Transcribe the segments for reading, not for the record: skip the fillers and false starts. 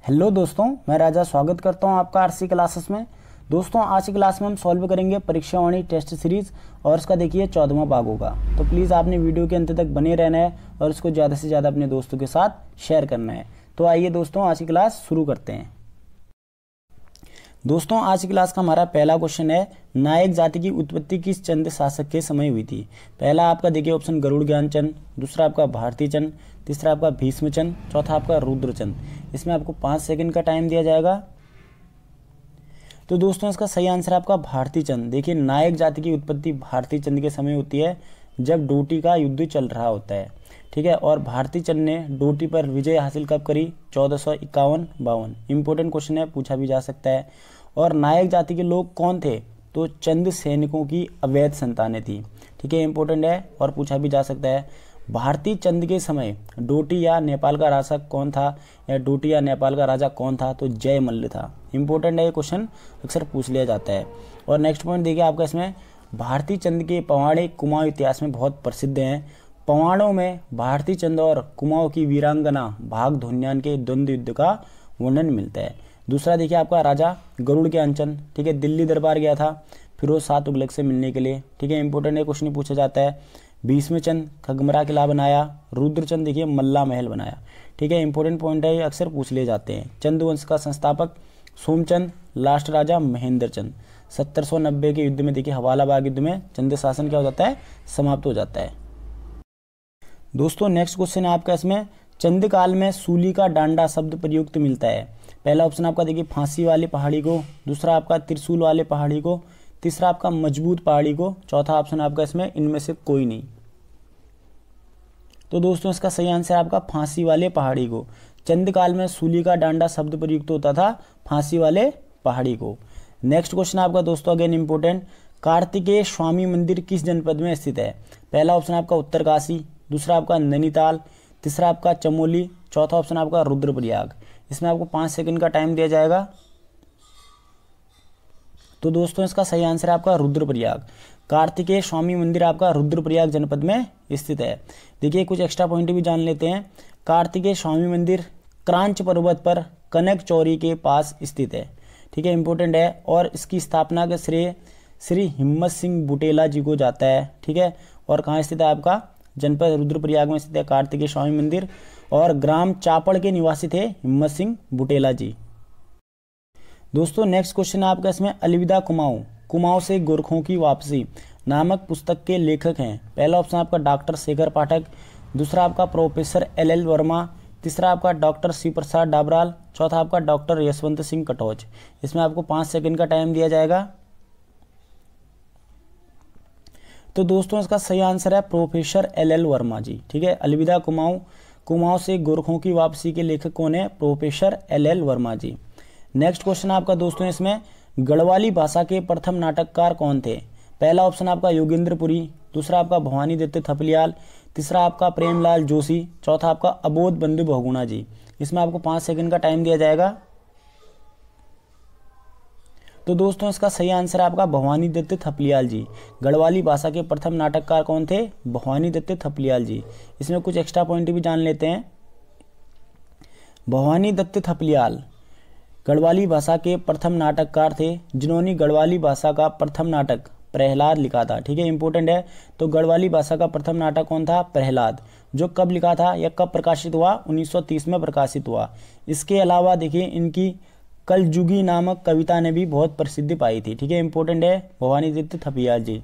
Hello दोस्तों, मैं राजा स्वागत करता हूं आपका आरसी क्लासेस में। दोस्तों, आज की क्लास में हम सॉल्व करेंगे परीक्षा वाणी टेस्ट सीरीज और इसका देखिए 14वां भाग होगा। तो प्लीज़ आपने वीडियो के अंत तक बने रहना है और इसको ज़्यादा से ज़्यादा अपने दोस्तों के साथ शेयर करना है। तो आइए दोस्तों, आज की क्लास शुरू करते हैं। दोस्तों, आज की क्लास का हमारा पहला क्वेश्चन है, नायक जाति की उत्पत्ति किस चंद शासक के समय हुई थी। पहला आपका देखिए ऑप्शन गरुड़ ज्ञानचंद, दूसरा आपका भारती चंद, तीसरा आपका भीष्मचंद, चौथा आपका रुद्रचंद। इसमें आपको 5 सेकंड का टाइम दिया जाएगा। तो दोस्तों, इसका सही आंसर आपका भारती चंद। देखिए, नायक जाति की उत्पत्ति भारती चंद के समय होती है जब डोटी का युद्ध चल रहा होता है, ठीक है। और भारती चंद ने डोटी पर विजय हासिल कब करी? 1451-52। इंपॉर्टेंट क्वेश्चन है, पूछा भी जा सकता है। और नायक जाति के लोग कौन थे? तो चंद सैनिकों की अवैध संतानें थी, ठीक है। इंपॉर्टेंट है और पूछा भी जा सकता है। भारती चंद के समय डोटी या नेपाल का राजा कौन था, या डोटी या नेपाल का राजा कौन था? तो जय मल्ल था। इंपॉर्टेंट है, ये क्वेश्चन अक्सर पूछ लिया जाता है। और नेक्स्ट पॉइंट देखिए आपका, इसमें भारती चंद के पवाड़े कुमाऊं इतिहास में बहुत प्रसिद्ध हैं। पवाड़ों में भारती चंद और कुमाऊं की वीरांगना भाग धुन्यान के द्वंद्व युद्ध का वर्णन मिलता है। दूसरा देखिए आपका राजा गरुड़ ज्ञानचंद, ठीक है, दिल्ली दरबार गया था फिरोज शाह तुगलक से मिलने के लिए, ठीक है। इंपॉर्टेंट है, क्वेश्चन पूछा जाता है। भीष्मचंद खगमरा किला बनाया। रुद्रचंद देखिए मल्ला महल बनाया, ठीक है। इंपॉर्टेंट पॉइंट है, ये अक्सर पूछ लिए जाते हैं। चंद वंश का संस्थापक सोमचंद, लास्ट राजा महेंद्र चंद। 1790 के युद्ध में देखिए हवाला बाग युद्ध में चंद शासन क्या हो जाता है? समाप्त हो जाता है। दोस्तों, नेक्स्ट क्वेश्चन है आपका, इसमें चंद काल में सूली का डांडा शब्द प्रयुक्त मिलता है। पहला ऑप्शन आपका देखिए फांसी वाली पहाड़ी को, दूसरा आपका त्रिशूल वाले पहाड़ी को, तीसरा आपका मजबूत पहाड़ी को, चौथा ऑप्शन आपका इसमें इनमें से कोई नहीं। तो दोस्तों, इसका सही आंसर आपका फांसी वाले पहाड़ी को। चंद काल में सूली का डांडा शब्द प्रयुक्त होता था फांसी वाले पहाड़ी को। नेक्स्ट क्वेश्चन आपका दोस्तों, अगेन इंपॉर्टेंट, कार्तिकेय स्वामी मंदिर किस जनपद में स्थित है? पहला ऑप्शन आपका उत्तरकाशी, दूसरा आपका नैनीताल, तीसरा आपका चमोली, चौथा ऑप्शन आपका रुद्रप्रयाग। इसमें आपको 5 सेकंड का टाइम दिया जाएगा। तो दोस्तों, इसका सही आंसर है आपका रुद्रप्रयाग। कार्तिकेय स्वामी मंदिर आपका रुद्रप्रयाग जनपद में स्थित है। देखिए, कुछ एक्स्ट्रा पॉइंट भी जान लेते हैं। कार्तिकेय स्वामी मंदिर क्रांच पर्वत पर कनक चौरी के पास स्थित है, ठीक है। इंपॉर्टेंट है। और इसकी स्थापना का श्रेय श्री हिम्मत सिंह बुटेला जी को जाता है, ठीक है। और कहाँ स्थित है? आपका जनपद रुद्रप्रयाग में स्थित है कार्तिकेय स्वामी मंदिर। और ग्राम चापड़ के निवासी थे हिम्मत सिंह बुटेला जी। दोस्तों, नेक्स्ट क्वेश्चन है आपका, इसमें अलविदा कुमाऊं, कुमाऊं से गोरखों की वापसी नामक पुस्तक के लेखक हैं। पहला ऑप्शन आपका डॉक्टर शेखर पाठक, दूसरा आपका प्रोफेसर एल वर्मा, तीसरा आपका डॉक्टर शिव प्रसाद डाबराल, चौथा आपका डॉक्टर यशवंत सिंह कटोच। इसमें आपको 5 सेकंड का टाइम दिया जाएगा। तो दोस्तों, इसका सही आंसर है प्रोफेसर एल वर्मा जी, ठीक है। अलविदा कुमाऊं, कुमाऊं से गोरखों की वापसी के लेखक कौन है? प्रोफेसर एल वर्मा जी। नेक्स्ट क्वेश्चन आपका दोस्तों, इसमें गढ़वाली भाषा के प्रथम नाटककार कौन थे? पहला ऑप्शन आपका योगेंद्रपुरी, दूसरा आपका भवानी दत्त थपलियाल, तीसरा आपका प्रेमलाल जोशी, चौथा आपका अबोध बंधु बहुगुणा जी। इसमें आपको 5 सेकंड का टाइम दिया जाएगा। तो दोस्तों, इसका सही आंसर है आपका भवानी दत्त थपलियाल जी। गढ़वाली भाषा के प्रथम नाटककार कौन थे? भवानी दत्त थपलियाल जी। इसमें कुछ एक्स्ट्रा पॉइंट भी जान लेते हैं। भवानी दत्त थपलियाल गढ़वाली भाषा के प्रथम नाटककार थे जिन्होंने गढ़वाली भाषा का प्रथम नाटक प्रहलाद लिखा था, ठीक है। इंपॉर्टेंट है। तो गढ़वाली भाषा का प्रथम नाटक कौन था? प्रहलाद, जो कब लिखा था या कब प्रकाशित हुआ? 1930 में प्रकाशित हुआ। इसके अलावा देखिए, इनकी कलजुगी नामक कविता ने भी बहुत प्रसिद्धि पाई थी, ठीक है। इंपॉर्टेंट है, भवानी दत्त थपलियाल जी।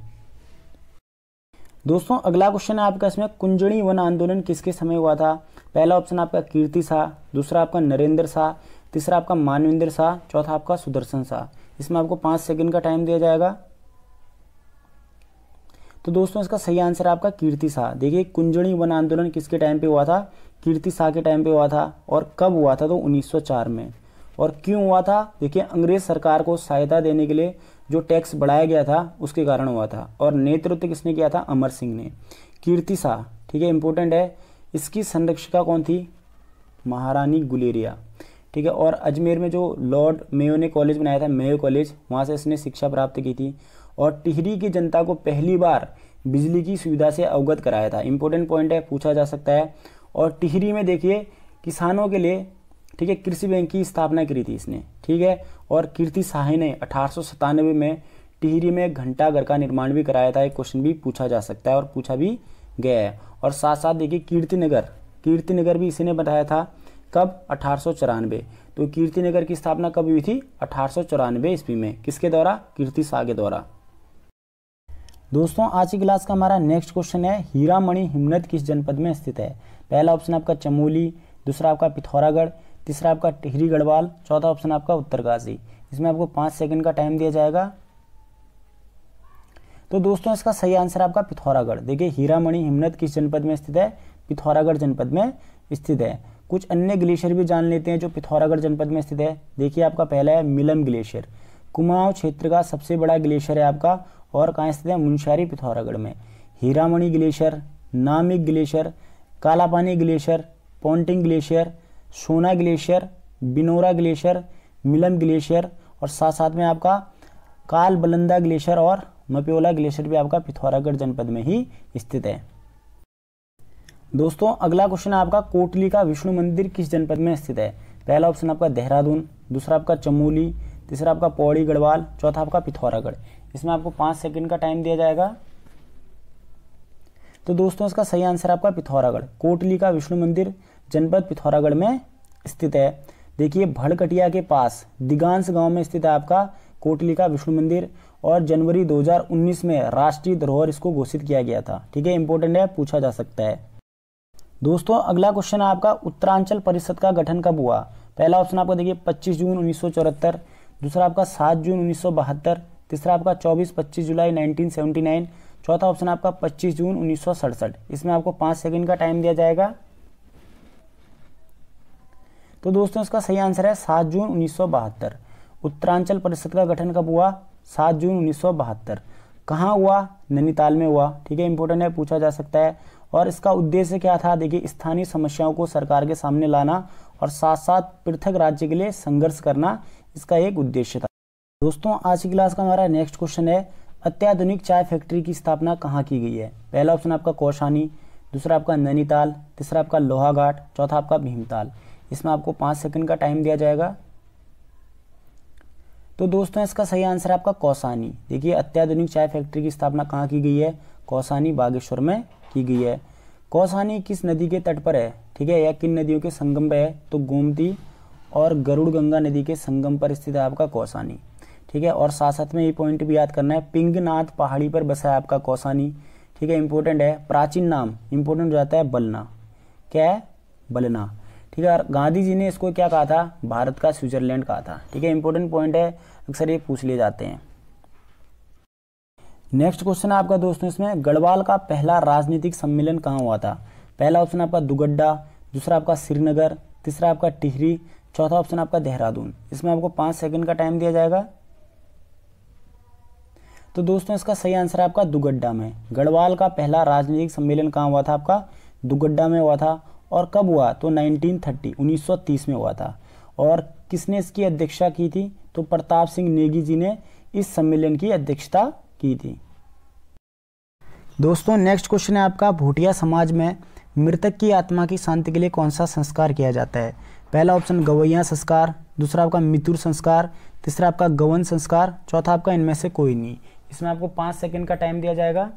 दोस्तों, अगला क्वेश्चन है आपका, इसमें कुंजणी वन आंदोलन किसके समय हुआ था? पहला ऑप्शन आपका कीर्ति शाह, दूसरा आपका नरेंद्र शाह, तीसरा आपका मानवेंद्र शाह, चौथा आपका सुदर्शन शाह। इसमें आपको 5 सेकंड का टाइम दिया जाएगा। तो दोस्तों, इसका सही आंसर आपका कीर्ति शाह। देखिए, कुंजणी वन आंदोलन किसके टाइम पे हुआ था? कीर्ति शाह के टाइम पे हुआ था। और कब हुआ था? तो 1904 में। और क्यों हुआ था? देखिए, अंग्रेज सरकार को सहायता देने के लिए जो टैक्स बढ़ाया गया था उसके कारण हुआ था। और नेतृत्व किसने किया था? अमर सिंह ने। कीर्ति शाह, ठीक है। इंपॉर्टेंट है। इसकी संरक्षिका कौन थी? महारानी गुलेरिया, ठीक है। और अजमेर में जो लॉर्ड मेयो ने कॉलेज बनाया था, मेयो कॉलेज, वहाँ से इसने शिक्षा प्राप्त की थी। और टिहरी की जनता को पहली बार बिजली की सुविधा से अवगत कराया था। इंपॉर्टेंट पॉइंट है, पूछा जा सकता है। और टिहरी में देखिए, किसानों के लिए ठीक है, कृषि बैंक की स्थापना करी थी इसने, ठीक है। और कीर्ति शाही ने 1897 में टिहरी में घंटाघर का निर्माण भी कराया था। एक क्वेश्चन भी पूछा जा सकता है और पूछा भी गया है। और साथ साथ देखिए कीर्तिनगर भी इसी ने बताया था। कब? 1894। तो कीर्तिनगर की स्थापना कब हुई थी? 1894 ईस्वी में। किसके द्वारा? कीर्ति शाह के द्वारा। दोस्तों आज की क्लास का हमारा नेक्स्ट क्वेश्चन है, हीरामणि हिमनद किस जनपद में स्थित है? पहला ऑप्शन आपका चमोली, दूसरा आपका पिथौरागढ़, तीसरा आपका टिहरी गढ़वाल, चौथा ऑप्शन आपका उत्तरकाशी। इसमें आपको 5 सेकंड का टाइम दिया जाएगा। तो दोस्तों इसका सही आंसर आपका पिथौरागढ़। देखिए हीरामणि हिमनद किस जनपद में स्थित है? पिथौरागढ़ जनपद में स्थित है। कुछ अन्य ग्लेशियर भी जान लेते हैं जो पिथौरागढ़ जनपद में स्थित है। देखिए आपका पहला है मिलम ग्लेशियर, कुमाऊं क्षेत्र का सबसे बड़ा ग्लेशियर है आपका, और कहाँ स्थित है? मुनस्यारी पिथौरागढ़ में। Hiramani glacier, Namik glacier, Kalapani glacier, Ponting glacier, Sona glacier, Binora glacier, Milam glacier, और साथ साथ में आपका कालबलंदा ग्लेशियर और मप्योला ग्लेशियर भी आपका पिथौरागढ़ जनपद में ही स्थित है। दोस्तों अगला क्वेश्चन है आपका, कोटली का विष्णु मंदिर किस जनपद में स्थित है? पहला ऑप्शन आपका देहरादून, दूसरा आपका चमोली, तीसरा आपका पौड़ी गढ़वाल, चौथा आपका पिथौरागढ़। इसमें आपको 5 सेकंड का टाइम दिया जाएगा। तो दोस्तों इसका सही आंसर आपका पिथौरागढ़। कोटली का विष्णु मंदिर जनपद पिथौरागढ़ में स्थित है। देखिए भड़कटिया के पास दिगांस गांव में स्थित है आपका कोटली का विष्णु मंदिर, और जनवरी 2019 में राष्ट्रीय धरोहर इसको घोषित किया गया था। ठीक है, इंपॉर्टेंट है, पूछा जा सकता है। दोस्तों अगला क्वेश्चन है आपका, उत्तरांचल परिषद का गठन कब हुआ? पहला ऑप्शन आपका देखिए 25 जून 1974, दूसरा आपका 7 जून 1972, तीसरा आपका 24-25 जुलाई 1979, चौथा ऑप्शन आपका 25 जून 1967। इसमें आपको 5 सेकंड का टाइम दिया जाएगा। तो दोस्तों इसका सही आंसर है 7 जून 1972। उत्तरांचल परिषद का गठन कब हुआ? 7 जून 1972। कहाँ हुआ? नैनीताल में हुआ। ठीक है, इंपॉर्टेंट है, पूछा जा सकता है। और इसका उद्देश्य क्या था? देखिए स्थानीय समस्याओं को सरकार के सामने लाना और साथ साथ पृथक राज्य के लिए संघर्ष करना इसका एक उद्देश्य था। दोस्तों आज की क्लास का हमारा नेक्स्ट क्वेश्चन है, अत्याधुनिक चाय फैक्ट्री की स्थापना कहाँ की गई है? पहला ऑप्शन आपका कौशानी, दूसरा आपका नैनीताल, तीसरा आपका लोहाघाट, चौथा आपका भीमताल। इसमें आपको 5 सेकंड का टाइम दिया जाएगा। तो दोस्तों इसका सही आंसर आपका कौसानी। देखिए अत्याधुनिक चाय फैक्ट्री की स्थापना कहाँ की गई है? कौसानी बागेश्वर में की गई है। कौसानी किस नदी के तट पर है? ठीक है, या किन नदियों के संगम पर है? तो गोमती और गरुड़ गंगा नदी के संगम पर स्थित है आपका कौसानी। ठीक है, और साथ साथ में ये पॉइंट भी याद करना है, पिंगनाथ पहाड़ी पर बसा है आपका कौसानी। ठीक है, इंपॉर्टेंट है। प्राचीन नाम इंपॉर्टेंट हो जाता है बलना। क्या है? बलना। ठीक है, और गांधी जी ने इसको क्या कहा था? भारत का स्विट्जरलैंड कहा था। ठीक है, इंपॉर्टेंट पॉइंट है, अक्सर ये पूछ लिए जाते हैं। नेक्स्ट क्वेश्चन है आपका दोस्तों, इसमें गढ़वाल का पहला राजनीतिक सम्मेलन कहाँ हुआ था? पहला ऑप्शन आपका दुगड्डा, दूसरा आपका श्रीनगर, तीसरा आपका टिहरी, चौथा ऑप्शन आपका देहरादून। इसमें आपको 5 सेकंड का टाइम दिया जाएगा। तो दोस्तों इसका सही आंसर है आपका दुगड्डा में। गढ़वाल का पहला राजनीतिक सम्मेलन कहाँ हुआ था? आपका दुगड्डा में हुआ था। और कब हुआ? तो 1930 में हुआ था। और किसने इसकी अध्यक्षता की थी? तो प्रताप सिंह नेगी जी ने इस सम्मेलन की अध्यक्षता की थी। दोस्तों नेक्स्ट क्वेश्चन है आपका, भूटिया समाज में मृतक की आत्मा की शांति के लिए कौन सा संस्कार किया जाता है? पहला ऑप्शन गवैया संस्कार, दूसरा आपका मितुर संस्कार, तीसरा आपका गवन संस्कार, चौथा आपका इनमें से कोई नहीं। इसमें आपको 5 सेकंड का टाइम दिया जाएगा।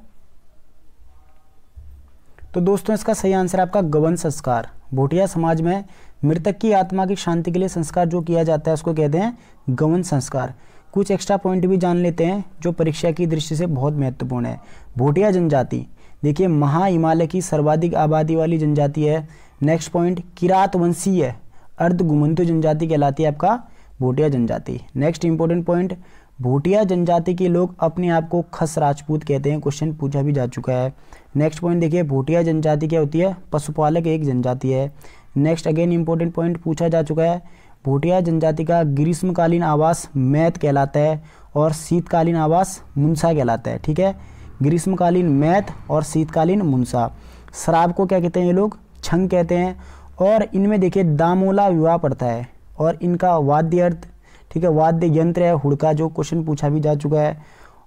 तो दोस्तों इसका सही आंसर आपका गवन संस्कार। भूटिया समाज में मृतक की आत्मा की शांति के लिए संस्कार जो किया जाता है उसको कहते हैं गवन संस्कार। कुछ एक्स्ट्रा पॉइंट भी जान लेते हैं जो परीक्षा की दृष्टि से बहुत महत्वपूर्ण है। भूटिया जनजाति देखिए महा हिमालय की सर्वाधिक आबादी वाली जनजाति है। नेक्स्ट पॉइंट, किरात वंशीय अर्ध घुमंतु जनजाति कहलाती है आपका भूटिया जनजाति। नेक्स्ट इंपॉर्टेंट पॉइंट, भूटिया जनजाति के लोग अपने आप को खस राजपूत कहते हैं। क्वेश्चन पूछा भी जा चुका है। नेक्स्ट पॉइंट देखिए, भूटिया जनजाति क्या होती है? पशुपालक एक जनजाति है। नेक्स्ट अगेन इंपॉर्टेंट पॉइंट पूछा जा चुका है, भूटिया जनजाति का ग्रीष्मकालीन आवास मैत कहलाता है और शीतकालीन आवास मुंसा कहलाता है। ठीक है, ग्रीष्मकालीन मैत और शीतकालीन मुंसा। शराब को क्या कहते हैं ये लोग? छंग कहते हैं। और इनमें देखिए दामोला विवाह पड़ता है और इनका वाद्य अर्थ, ठीक है, वाद्य यंत्र है हुड़का, जो क्वेश्चन पूछा भी जा चुका है।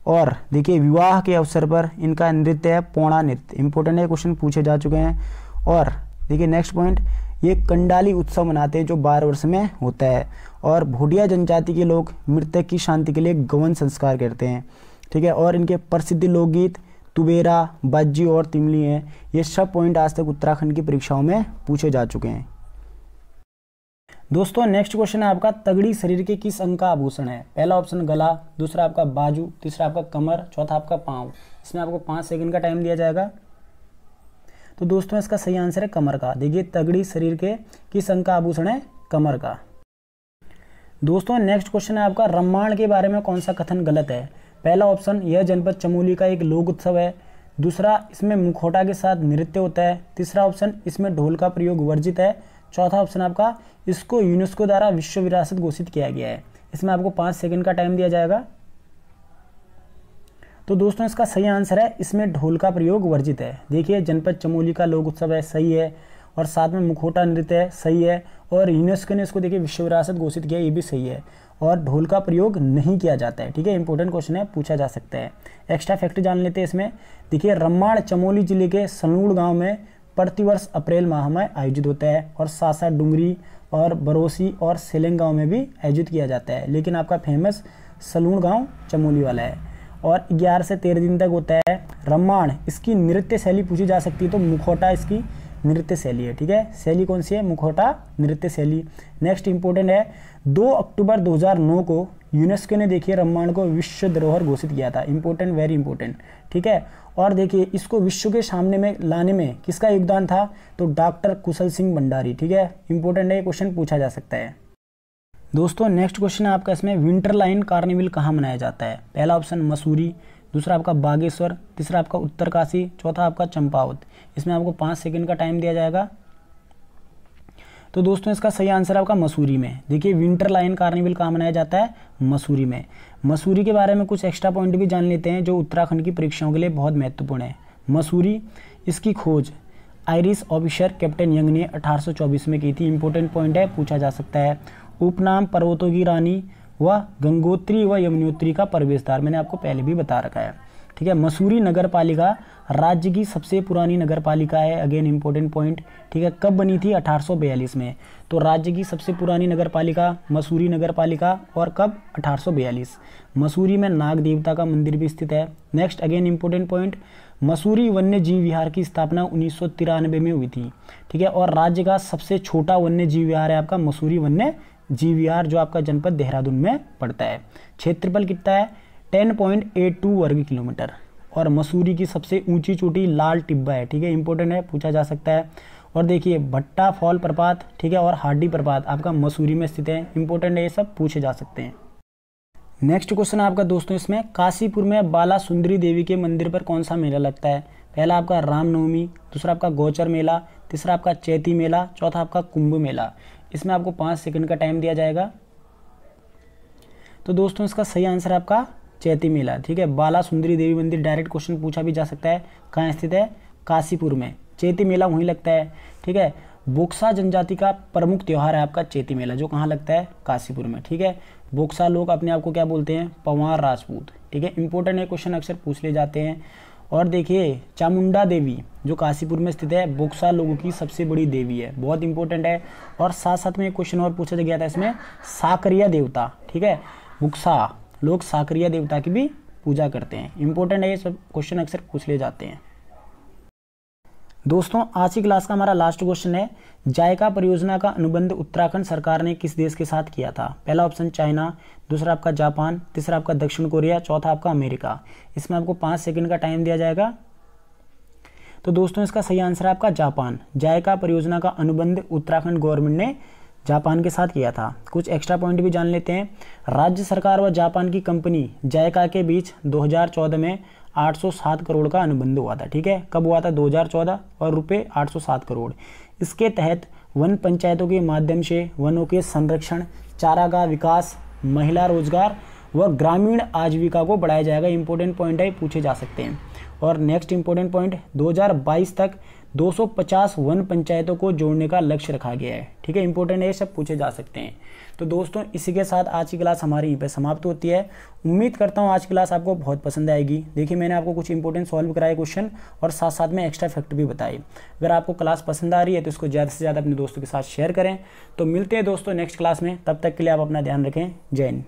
और देखिए विवाह के अवसर पर इनका नृत्य है पौड़ा नृत्य। इंपॉर्टेंट है, क्वेश्चन पूछे जा चुके हैं। और देखिए नेक्स्ट पॉइंट, ये कंडाली उत्सव मनाते हैं जो 12 वर्ष में होता है। और भोटिया जनजाति के लोग मृतक की शांति के लिए गवन संस्कार करते हैं, ठीक है। और इनके प्रसिद्ध लोकगीत तुबेरा, बाजी और तिमली हैं। ये सब पॉइंट आज तक उत्तराखंड की परीक्षाओं में पूछे जा चुके हैं। दोस्तों नेक्स्ट क्वेश्चन है आपका, तगड़ी शरीर के किस अंग का आभूषण है? पहला ऑप्शन गला, दूसरा आपका बाजू, तीसरा आपका कमर, चौथा आपका पाँव। इसमें आपको 5 सेकंड का टाइम दिया जाएगा। तो दोस्तों इसका सही आंसर है कमर का। देखिए तगड़ी शरीर के किस अंग का आभूषण है? कमर का। दोस्तों नेक्स्ट क्वेश्चन है आपका, रम्माण के बारे में कौन सा कथन गलत है? पहला ऑप्शन, यह जनपद चमोली का एक लोक उत्सव है। दूसरा, इसमें मुखौटा के साथ नृत्य होता है। तीसरा ऑप्शन, इसमें ढोल का प्रयोग वर्जित है। चौथा ऑप्शन आपका, इसको यूनेस्को द्वारा विश्व विरासत घोषित किया गया है। इसमें आपको 5 सेकंड का टाइम दिया जाएगा। तो दोस्तों इसका सही आंसर है, इसमें ढोल का प्रयोग वर्जित है। देखिए जनपद चमोली का लोक उत्सव है, सही है। और साथ में मुखौटा नृत्य है, सही है। और यूनेस्को ने इसको देखिए विश्व विरासत घोषित किया, ये भी सही है। और ढोल का प्रयोग नहीं किया जाता है, ठीक है। इंपॉर्टेंट क्वेश्चन है, पूछा जा सकता है। एक्स्ट्रा फैक्ट जान लेते हैं इसमें। देखिए रम्माण चमोली जिले के सनूड़ गांव में प्रतिवर्ष अप्रैल माह में आयोजित होता है। और सासा, डुंगरी और बरोसी और सेलेंग गांव में भी आयोजित किया जाता है। लेकिन आपका फेमस सलूण गांव चमोली वाला है। और 11 से 13 दिन तक होता है। रम्माण, इसकी नृत्य शैली पूछी जा सकती है, तो मुखौटा इसकी नृत्य शैली है, ठीक है। शैली कौन सी है? मुखौटा नृत्य शैली। नेक्स्ट इंपॉर्टेंट है, 2 अक्टूबर 2009 को यूनेस्को ने देखिए रम्माण को विश्व धरोहर घोषित किया था। इंपॉर्टेंट, वेरी इंपॉर्टेंट, ठीक है। और देखिए इसको विश्व के सामने में लाने में किसका योगदान था? तो डॉक्टर कुशल सिंह भंडारी, ठीक है। इंपॉर्टेंट है, ये क्वेश्चन पूछा जा सकता है। दोस्तों नेक्स्ट क्वेश्चन है आपका, इसमें विंटर लाइन कार्निवल कहाँ मनाया जाता है? पहला ऑप्शन मसूरी, दूसरा आपका बागेश्वर, तीसरा आपका उत्तरकाशी, चौथा आपका चंपावत। इसमें आपको 5 सेकंड का टाइम दिया जाएगा। तो दोस्तों इसका सही आंसर आपका मसूरी में। देखिए विंटर लाइन कार्निवल कहाँ मनाया जाता है? मसूरी में। मसूरी के बारे में कुछ एक्स्ट्रा पॉइंट भी जान लेते हैं जो उत्तराखंड की परीक्षाओं के लिए बहुत महत्वपूर्ण है। मसूरी, इसकी खोज आयरिश ऑफिसर कैप्टन यंग ने 1824 में की थी। इंपॉर्टेंट पॉइंट है, पूछा जा सकता है। उपनाम पर्वतों की रानी व गंगोत्री व यमुनोत्री का प्रवेश द्वार, मैंने आपको पहले भी बता रखा है, ठीक है। मसूरी नगर पालिका राज्य की सबसे पुरानी नगर पालिका है। अगेन इंपॉर्टेंट पॉइंट, ठीक है। कब बनी थी? 1842 में। तो राज्य की सबसे पुरानी नगर पालिका मसूरी नगर पालिका, और कब? 1842। मसूरी में नाग देवता का मंदिर भी स्थित है। Next again important point, Mussoorie वन्य जीव विहार की स्थापना 1993 में हुई थी, ठीक है। और राज्य का सबसे छोटा वन्य जीव विहार है आपका मसूरी वन्य जीव विहार, जो आपका जनपद देहरादून में पड़ता है। क्षेत्रफल कितना है? 10.82 वर्ग किलोमीटर। और मसूरी की सबसे ऊंची चोटी लाल टिब्बा है, ठीक है। इंपॉर्टेंट है, पूछा जा सकता है। और देखिए भट्टा फॉल प्रपात, ठीक है, और हार्डी प्रपात आपका मसूरी में स्थित है। इंपॉर्टेंट है, ये सब पूछे जा सकते हैं। नेक्स्ट क्वेश्चन आपका दोस्तों, इसमें काशीपुर में बाला सुंदरी देवी के मंदिर पर कौन सा मेला लगता है? पहला आपका रामनवमी, दूसरा आपका गौचर मेला, तीसरा आपका चैती मेला, चौथा आपका कुंभ मेला। इसमें आपको 5 सेकंड का टाइम दिया जाएगा। तो दोस्तों इसका सही आंसर आपका चैती मेला, ठीक है। बाला सुंदरी देवी मंदिर डायरेक्ट क्वेश्चन पूछा भी जा सकता है, कहाँ स्थित है? काशीपुर में। चैती मेला वहीं लगता है, ठीक है। बोक्सा जनजाति का प्रमुख त्यौहार है आपका चैती मेला, जो कहाँ लगता है? काशीपुर में, ठीक है। बोक्सा लोग अपने आप को क्या बोलते हैं? पंवार राजपूत, ठीक है। इंपॉर्टेंट है, क्वेश्चन अक्सर पूछ ले जाते हैं। और देखिए चामुंडा देवी जो काशीपुर में स्थित है, बोक्सा लोगों की सबसे बड़ी देवी है, बहुत इंपॉर्टेंट है। और साथ साथ में एक क्वेश्चन और पूछा गया था इसमें, साकरिया देवता, ठीक है। बोक्सा लोग साकरिया देवता की भी पूजा करते हैं। इंपॉर्टेंट है, ये सब क्वेश्चन अक्सर पूछ ले जाते हैं। दोस्तों आज की क्लास का हमारा लास्ट क्वेश्चन है, जायका परियोजना का अनुबंध उत्तराखंड सरकार ने किस देश के साथ किया था? पहला ऑप्शन चाइना, दूसरा आपका जापान, तीसरा आपका दक्षिण कोरिया, चौथा आपका अमेरिका। इसमें आपको 5 सेकंड का टाइम दिया जाएगा। तो दोस्तों इसका सही आंसर है आपका जापान। जायका परियोजना का अनुबंध उत्तराखंड गवर्नमेंट ने जापान के साथ किया था। कुछ एक्स्ट्रा पॉइंट भी जान लेते हैं। राज्य सरकार व जापान की कंपनी जायका के बीच 2014 में 807 करोड़ का अनुबंध हुआ था, ठीक है। कब हुआ था? 2014, और रुपए 807 करोड़। इसके तहत वन पंचायतों के माध्यम से वनों के संरक्षण, चारागाह विकास, महिला रोजगार व ग्रामीण आजीविका को बढ़ाया जाएगा। इंपॉर्टेंट पॉइंट है, पूछे जा सकते हैं। और नेक्स्ट इंपॉर्टेंट पॉइंट, 2022 तक 250 वन पंचायतों को जोड़ने का लक्ष्य रखा गया है। ठीक है, इंपॉर्टेंट है, ये सब पूछे जा सकते हैं। तो दोस्तों इसी के साथ आज की क्लास हमारी यहीं पे समाप्त होती है। उम्मीद करता हूँ आज की क्लास आपको बहुत पसंद आएगी। देखिए मैंने आपको कुछ इंपॉर्टेंट सॉल्व कराए क्वेश्चन और साथ साथ में एक्स्ट्रा फैक्ट भी बताए। अगर आपको क्लास पसंद आ रही है तो इसको ज़्यादा से ज़्यादा अपने दोस्तों के साथ शेयर करें। तो मिलते हैं दोस्तों नेक्स्ट क्लास में, तब तक के लिए आप अपना ध्यान रखें। जय हिंद।